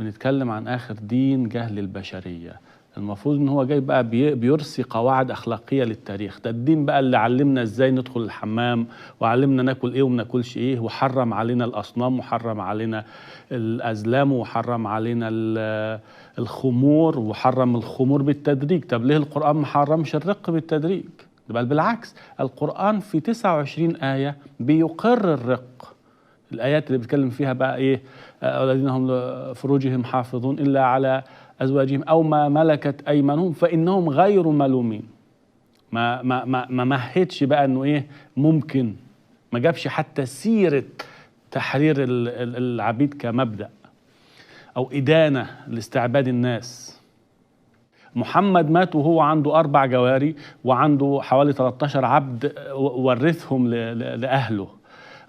بنتكلم عن آخر دين جه للبشرية. المفروض ان هو جاي بقى بيرسي قواعد اخلاقيه للتاريخ. ده الدين بقى اللي علمنا ازاي ندخل الحمام، وعلمنا ناكل ايه وما ناكلش ايه، وحرم علينا الاصنام، وحرم علينا الازلام، وحرم علينا الخمور، وحرم الخمور بالتدريج. طب ليه القران ما حرمش الرق بالتدريج؟ بل بالعكس، القران في 29 ايه بيقر الرق. الايات اللي بيتكلم فيها بقى ايه؟ الذين هم لفروجهم حافظون الا على ازواجهم او ما ملكت ايمانهم فانهم غير ملومين. ما مهدش بقى انه ايه ممكن، ما جابش حتى سيره تحرير العبيد كمبدأ او ادانه لاستعباد الناس. محمد مات وهو عنده 4 جواري وعنده حوالي 13 عبد ورثهم لأهله.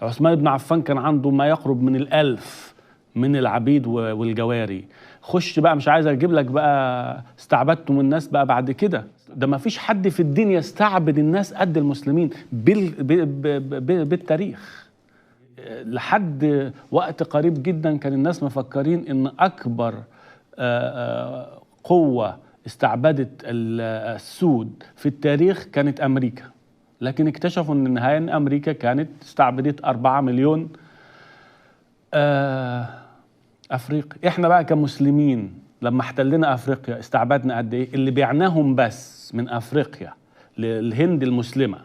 عثمان بن عفان كان عنده ما يقرب من 1000 من العبيد والجواري. خش بقى، مش عايز اجيب لك بقى استعبدتم الناس بقى بعد كده. ده ما فيش حد في الدين يستعبد الناس قد المسلمين بالتاريخ. لحد وقت قريب جدا كان الناس مفكرين ان اكبر قوة استعبدت السود في التاريخ كانت أمريكا، لكن اكتشفوا ان النهاية ان أمريكا كانت استعبدت 4 مليون أفريقي. احنا بقى كمسلمين لما احتلنا أفريقيا استعبدنا قد ايه؟ اللي بيعناهم بس من أفريقيا للهند المسلمة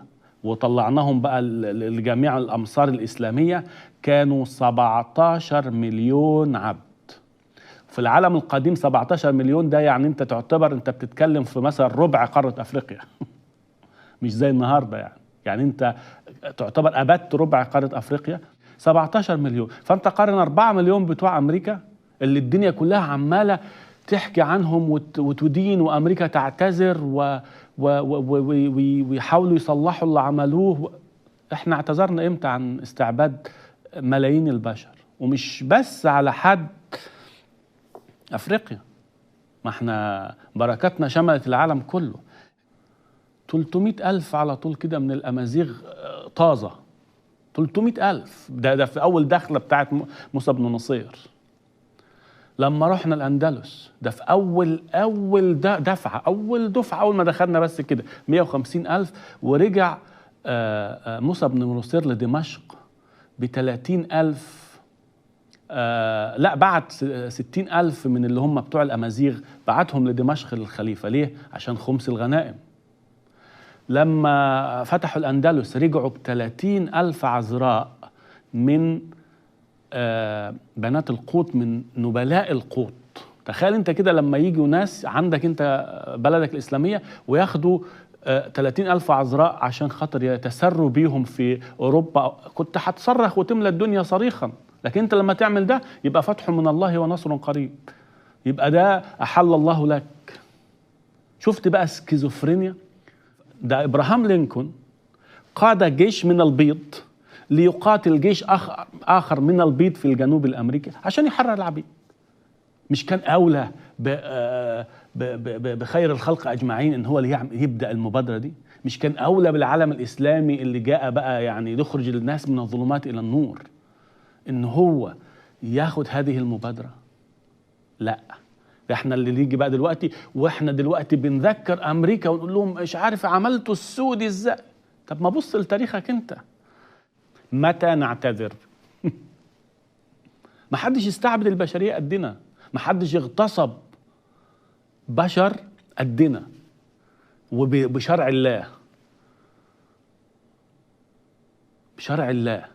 وطلعناهم بقى لجميع الأمصار الإسلامية كانوا 17 مليون عبد. في العالم القديم 17 مليون ده يعني انت تعتبر انت بتتكلم في مثلا ربع قارة افريقيا. مش زي النهاردة يعني انت تعتبر ابدت ربع قارة افريقيا. 17 مليون، فانت قارن 4 مليون بتوع امريكا اللي الدنيا كلها عمالة تحكي عنهم وتدين، وامريكا تعتذر ويحاولوا يصلحوا اللي عملوه. احنا اعتذرنا امتى عن استعباد ملايين البشر؟ ومش بس على حد أفريقيا، ما احنا بركاتنا شملت العالم كله. 300,000 على طول كده من الأمازيغ طازة. 300,000 ده في أول دخلة بتاعت موسى بن نصير. لما رحنا الأندلس ده في أول دفعة، أول دفعة، أول ما دخلنا بس كده 150,000. ورجع موسى بن نصير لدمشق ب30,000. لا، بعت 60,000 من اللي هم بتوع الأمازيغ، بعتهم لدمشق للخليفة. ليه؟ عشان خمس الغنائم. لما فتحوا الأندلس رجعوا ب30,000 عذراء من بنات القوط، من نبلاء القوط. تخيل انت كده لما يجوا ناس عندك انت بلدك الإسلامية وياخدوا 30,000 عذراء عشان خاطر يتسروا بيهم في أوروبا، كنت هتصرخ وتملى الدنيا صريخا. لكن انت لما تعمل ده يبقى فتح من الله ونصر قريب، يبقى ده أحل الله لك. شفت بقى سكيزوفرينيا؟ ده إبراهام لينكولن قاد جيش من البيض ليقاتل جيش آخر من البيض في الجنوب الأمريكي عشان يحرر العبيد. مش كان أولى بخير الخلق أجمعين إن هو اللي يبدأ المبادرة دي؟ مش كان أولى بالعالم الإسلامي اللي جاء بقى يعني يخرج الناس من الظلمات إلى النور إن هو ياخد هذه المبادرة؟ لا، ده احنا اللي نيجي بقى دلوقتي، واحنا دلوقتي بنذكر أمريكا ونقول لهم مش عارف عملتوا السود ازاي. طب ما بص لتاريخك انت. متى نعتذر؟ ما حدش يستعبد البشرية قدنا، ما حدش يغتصب بشر قدنا وبشرع الله، بشرع الله.